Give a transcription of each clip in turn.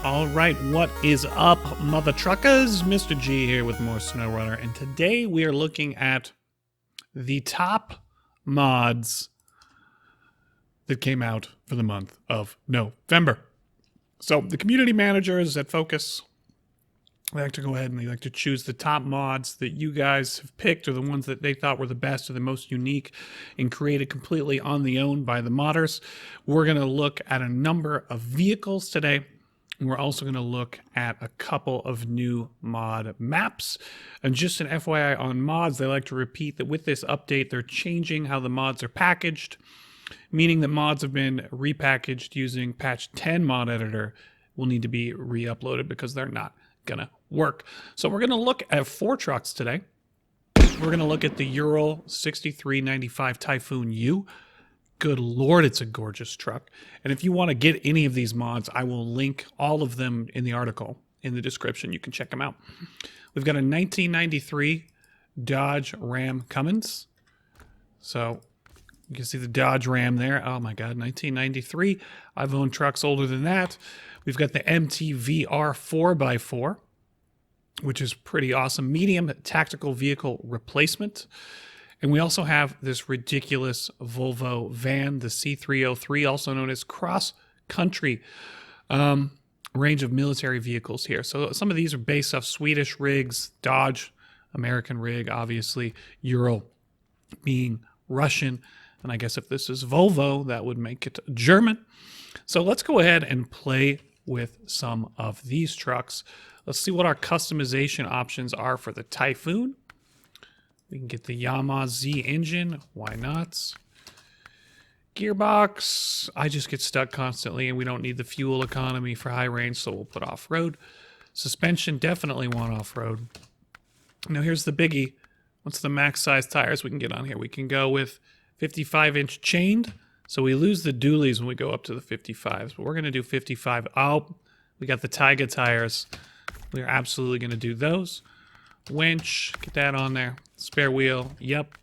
All right, what is up, mother truckers? Mr. G here with more Snowrunner, and today we are looking at the top mods that came out for the month of November. So the community managers at Focus, they like to go ahead and they like to choose the top mods that you guys have picked, or the ones that they thought were the best or the most unique, and created completely on the own by the modders. We're going to look at a number of vehicles today. We're also going to look at a couple of new mod maps. And just an FYI on mods, they like to repeat that with this update, they're changing how the mods are packaged, meaning that mods have been repackaged using patch 10 mod editor will need to be re-uploaded because they're not going to work. So we're going to look at 4 trucks today. We're going to look at the Ural 6395 Typhoon U. Good Lord, it's a gorgeous truck. And if you want to get any of these mods, I will link all of them in the article in the description. You can check them out. We've got a 1993 Dodge Ram Cummins. So you can see the Dodge Ram there. Oh my God, 1993. I've owned trucks older than that. We've got the MTVR 4x4, which is pretty awesome. Medium tactical vehicle replacement. And we also have this ridiculous Volvo van, the C303, also known as Cross Country, range of military vehicles here. So some of these are based off Swedish rigs, Dodge, American rig, obviously, Ural being Russian. And I guess if this is Volvo, that would make it German. So let's go ahead and play with some of these trucks. Let's see what our customization options are for the Typhoon. We can get the Yamaha Z engine. Why not? Gearbox. I just get stuck constantly, and we don't need the fuel economy for high range, so we'll put off-road. Suspension, definitely want off-road. Now here's the biggie. What's the max size tires we can get on here? We can go with 55-inch chained, so we lose the dualies when we go up to the 55s, but we're going to do 55. Oh, we got the Taiga tires. We're absolutely going to do those. Winch, get that on there. Spare wheel, yep.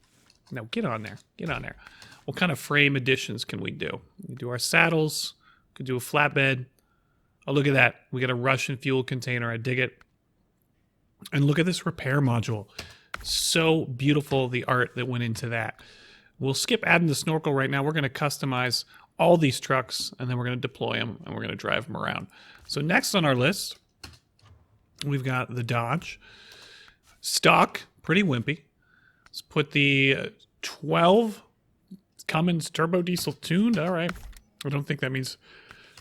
No, get on there, get on there. What kind of frame additions can we do? We do our saddles, we could do a flatbed. Oh, look at that. We got a Russian fuel container, I dig it. And look at this repair module. So beautiful, the art that went into that. We'll skip adding the snorkel right now. We're gonna customize all these trucks, and then we're gonna deploy them, and we're gonna drive them around. So next on our list, we've got the Dodge. Stock, pretty wimpy. Let's put the 12 Cummins turbo diesel tuned. All right. I don't think that means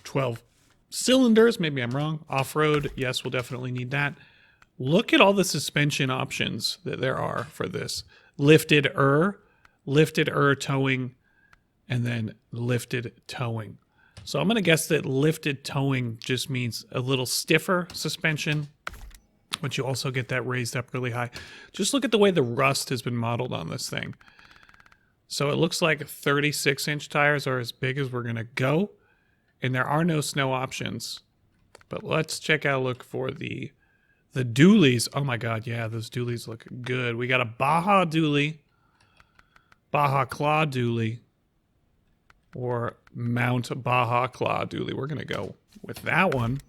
12 cylinders. Maybe I'm wrong. Off-road, yes, we'll definitely need that. Look at all the suspension options that there are for this. Lifted towing, and then lifted towing. So I'm going to guess that lifted towing just means a little stiffer suspension, but you also get that raised up really high. Just look at the way the rust has been modeled on this thing. So it looks like 36-inch tires are as big as we're going to go, and there are no snow options. But let's look for the dualies. Oh my God, yeah, those dualies look good. We got a Baja dually, Baja Claw dually, or Mount Baja Claw dually. We're going to go with that one.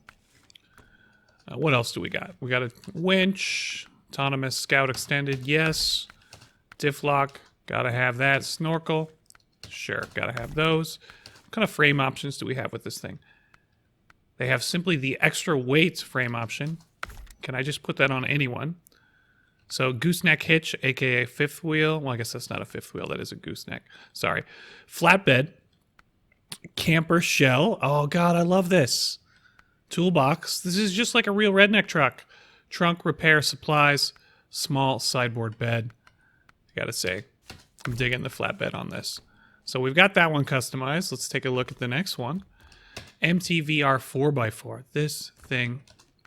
What else do we got? We got a winch, autonomous scout extended, yes. Diff lock, gotta have that. Snorkel, sure, gotta have those. What kind of frame options do we have with this thing? They have simply the extra weight frame option. Can I just put that on anyone? So gooseneck hitch, aka fifth wheel. Well, I guess that's not a fifth wheel, that is a gooseneck. Sorry. Flatbed, camper shell. Oh God, I love this. Toolbox. This is just like a real redneck truck. Trunk, repair, supplies, small sideboard bed. I gotta say, I'm digging the flatbed on this. So we've got that one customized. Let's take a look at the next one. MTVR 4x4. This thing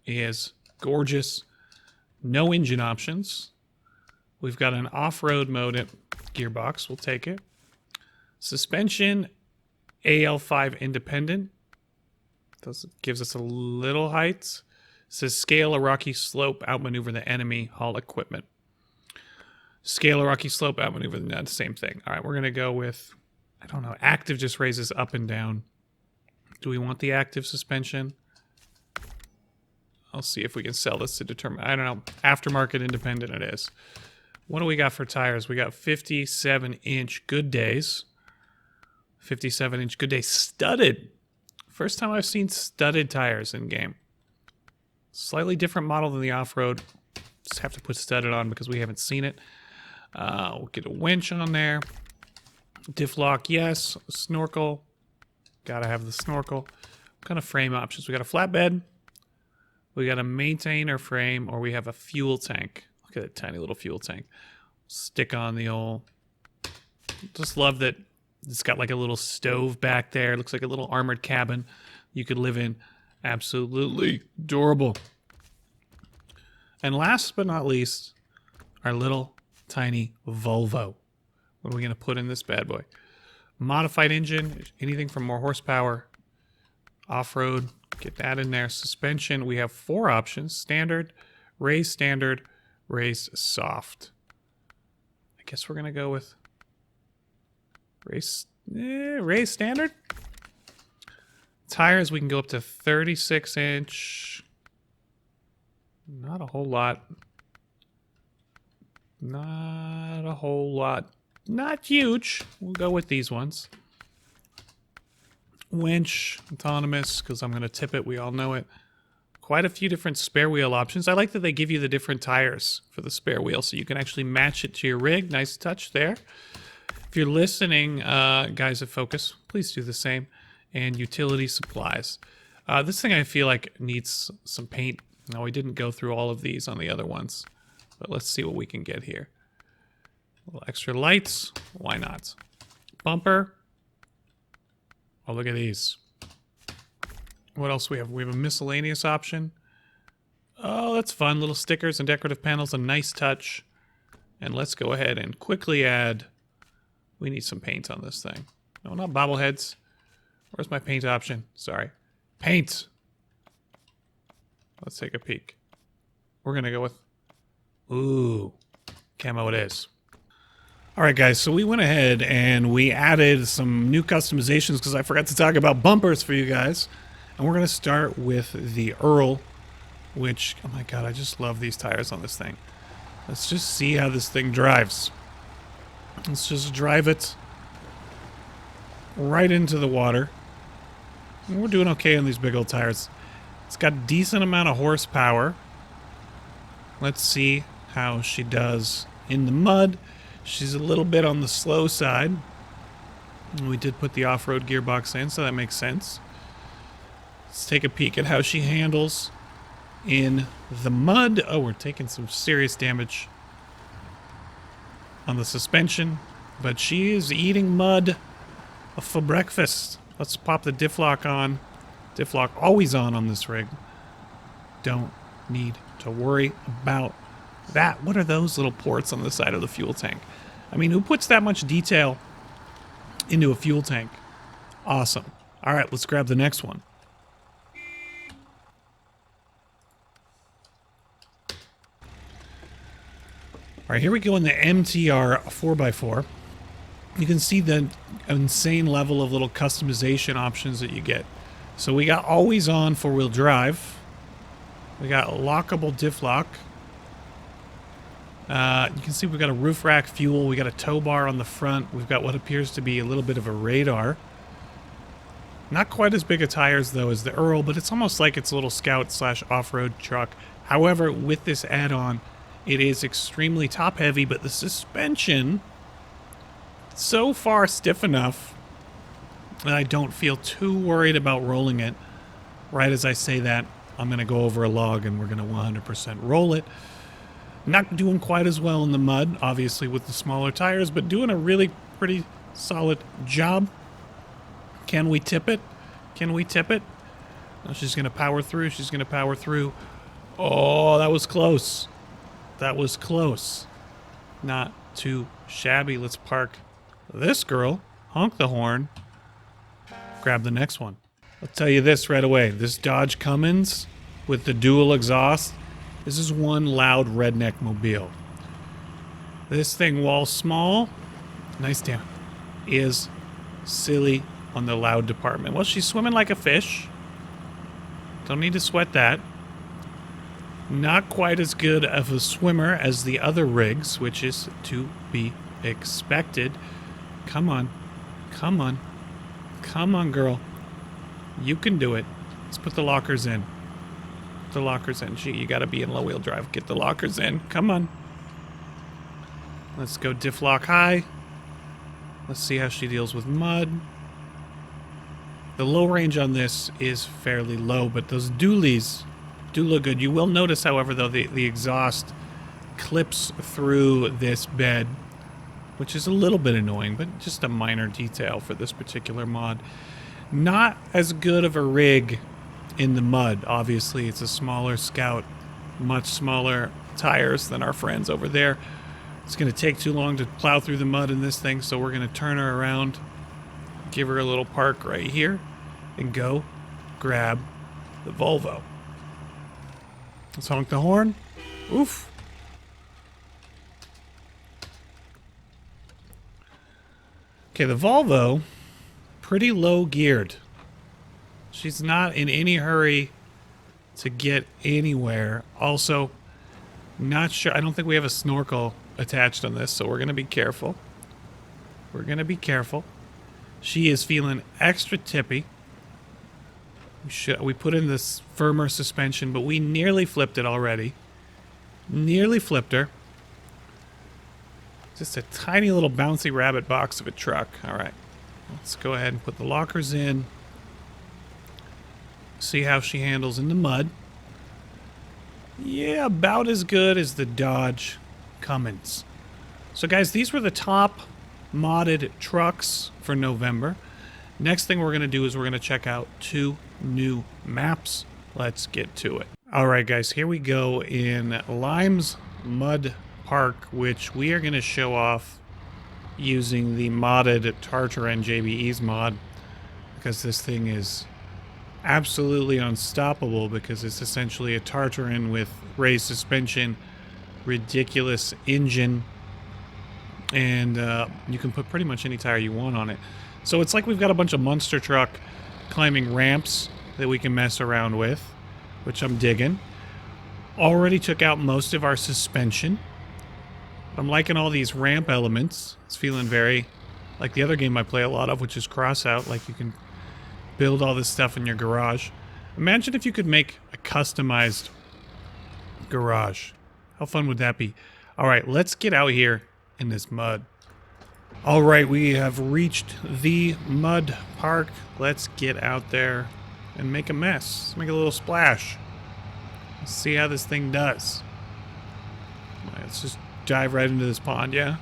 is gorgeous. No engine options. We've got an off-road mode gearbox. We'll take it. Suspension, AL5 independent. Gives us a little height. It says scale a rocky slope, outmaneuver the enemy, haul equipment. Scale a rocky slope, outmaneuver the same thing. All right, we're going to go with, I don't know, active just raises up and down. Do we want the active suspension? I'll see if we can sell this to determine. I don't know. Aftermarket independent it is. What do we got for tires? We got 57-inch Good Days. 57-inch Good Days studded. First time I've seen studded tires in game. Slightly different model than the off-road. Just have to put studded on because we haven't seen it. We'll get a winch on there. Diff lock, yes. Snorkel. Gotta have the snorkel. What kind of frame options? We got a flatbed. We got a maintainer frame, or we have a fuel tank. Look at that tiny little fuel tank. Stick on the old... Just love that it's got like a little stove back there. It looks like a little armored cabin you could live in. Absolutely adorable. And last but not least, our little tiny Volvo. What are we going to put in this bad boy? Modified engine, anything from more horsepower. Off-road, get that in there. Suspension, we have 4 options. Standard, raised soft. I guess we're going to go with raised standard. Tires, we can go up to 36-inch. Not a whole lot. Not a whole lot. Not huge. We'll go with these ones. Winch, autonomous, because I'm going to tip it. We all know it. Quite a few different spare wheel options. I like that they give you the different tires for the spare wheel, so you can actually match it to your rig. Nice touch there. If you're listening, guys at Focus, please do the same. And utility supplies. This thing I feel like needs some paint. No, we didn't go through all of these on the other ones. But let's see what we can get here. A little extra lights. Why not? Bumper. Oh, look at these. What else we have? We have a miscellaneous option. Oh, that's fun. Little stickers and decorative panels. A nice touch. And let's go ahead and quickly add... We need some paint on this thing. No, not bobbleheads. Where's my paint option? Sorry. Paint! Let's take a peek. We're going to go with... Ooh. Camo it is. Alright guys, so we went ahead and we added some new customizations because I forgot to talk about bumpers for you guys. And we're going to start with the Earl, which, oh my god, I just love these tires on this thing. Let's just see how this thing drives. Let's just drive it right into the water. And we're doing okay on these big old tires. It's got a decent amount of horsepower. Let's see how she does in the mud. She's a little bit on the slow side. We did put the off-road gearbox in, so that makes sense. Let's take a peek at how she handles in the mud. Oh, we're taking some serious damage on the suspension, but she is eating mud for breakfast. Let's pop the diff lock on. Diff lock always on this rig. Don't need to worry about that. What are those little ports on the side of the fuel tank? I mean, who puts that much detail into a fuel tank? Awesome. All right, let's grab the next one. All right, here we go in the MTR 4x4. You can see the insane level of little customization options that you get. So we got always on 4-wheel drive. We got lockable diff lock. You can see we've got a roof rack fuel. We got a tow bar on the front. We've got what appears to be a little bit of a radar. Not quite as big a tires, though, as the Earl, but it's almost like it's a little scout slash off-road truck. However, with this add-on, it is extremely top-heavy, but the suspension so far stiff enough that I don't feel too worried about rolling it. Right as I say that, I'm going to go over a log and we're going to 100% roll it. Not doing quite as well in the mud, obviously, with the smaller tires, but doing a really pretty solid job. Can we tip it? Can we tip it? No, she's going to power through. She's going to power through. Oh, that was close. That was close. Not too shabby. Let's park this girl, honk the horn, grab the next one. I'll tell you this right away. This Dodge Cummins with the dual exhaust, this is one loud redneck mobile. This thing, while small, nice down, is silly on the loud department. Well, she's swimming like a fish. Don't need to sweat that. Not quite as good of a swimmer as the other rigs, which is to be expected. Come on. Come on. Come on, girl. You can do it. Let's put the lockers in. Put the lockers in. Gee, you gotta be in low-wheel drive. Get the lockers in. Come on. Let's go diff lock high. Let's see how she deals with mud. The low range on this is fairly low, but those dualies do look good. You will notice, however, though, the exhaust clips through this bed, which is a little bit annoying, but just a minor detail for this particular mod. Not as good of a rig in the mud. Obviously, it's a smaller Scout, much smaller tires than our friends over there. It's going to take too long to plow through the mud in this thing, so we're going to turn her around, give her a little park right here, and go grab the Volvo. Let's honk the horn. Oof. Okay, the Volvo, pretty low geared. She's not in any hurry to get anywhere. Also, not sure. I don't think we have a snorkel attached on this, so we're going to be careful. We're going to be careful. She is feeling extra tippy. We put in this firmer suspension, but we nearly flipped it already. Nearly flipped her. Just a tiny little bouncy rabbit box of a truck. All right. Let's go ahead and put the lockers in. See how she handles in the mud. Yeah, about as good as the Dodge Cummins. So guys, these were the top modded trucks for November. Next thing we're going to do is we're going to check out 2 new maps. Let's get to it. All right, guys, here we go in Lime's Mud Park, which we are going to show off using the modded Tartarin JBE's mod, because this thing is absolutely unstoppable, because it's essentially a Tartarin with raised suspension, ridiculous engine, and you can put pretty much any tire you want on it. So it's like we've got a bunch of monster truck climbing ramps that we can mess around with, which I'm digging. Already took out most of our suspension. I'm liking all these ramp elements. It's feeling very like the other game I play a lot of, which is Crossout. Like, you can build all this stuff in your garage. Imagine if you could make a customized garage. How fun would that be? All right, let's get out here in this mud. All right, we have reached the mud park. Let's get out there and make a mess. Let's make a little splash. Let's see how this thing does. All right, let's just dive right into this pond, yeah?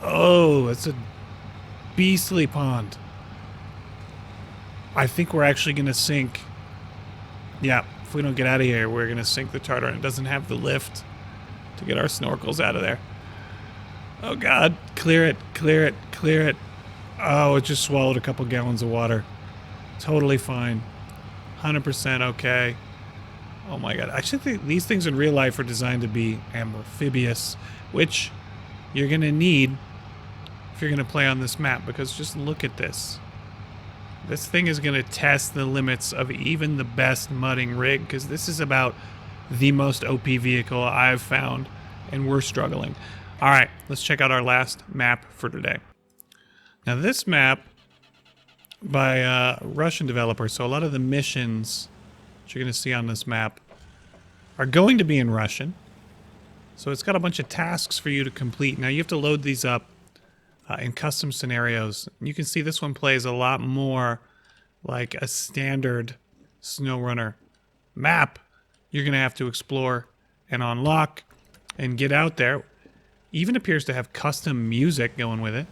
Oh, it's a beastly pond. I think we're actually going to sink. Yeah, if we don't get out of here, we're going to sink the Tartarin. It doesn't have the lift to get our snorkels out of there. Oh, God. Clear it, clear it, clear it. Oh, it just swallowed a couple gallons of water. Totally fine. 100% okay. Oh, my God. I actually think these things in real life are designed to be amphibious, which you're going to need if you're going to play on this map, because just look at this. This thing is going to test the limits of even the best mudding rig, because this is about the most OP vehicle I've found, and we're struggling. All right, let's check out our last map for today. Now, this map by a Russian developer, so a lot of the missions that you're going to see on this map are going to be in Russian. So it's got a bunch of tasks for you to complete. Now, you have to load these up in custom scenarios. You can see this one plays a lot more like a standard Snowrunner map. You're going to have to explore and unlock and get out there. Even appears to have custom music going with it.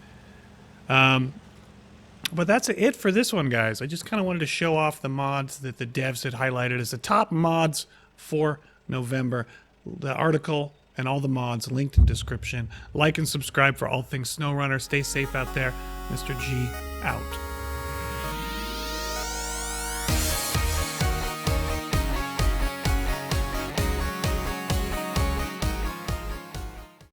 But that's it for this one, guys. I just kind of wanted to show off the mods that the devs had highlighted as the top mods for November. The article and all the mods linked in description. Like and subscribe for all things Snowrunner. Stay safe out there. Mr. G out.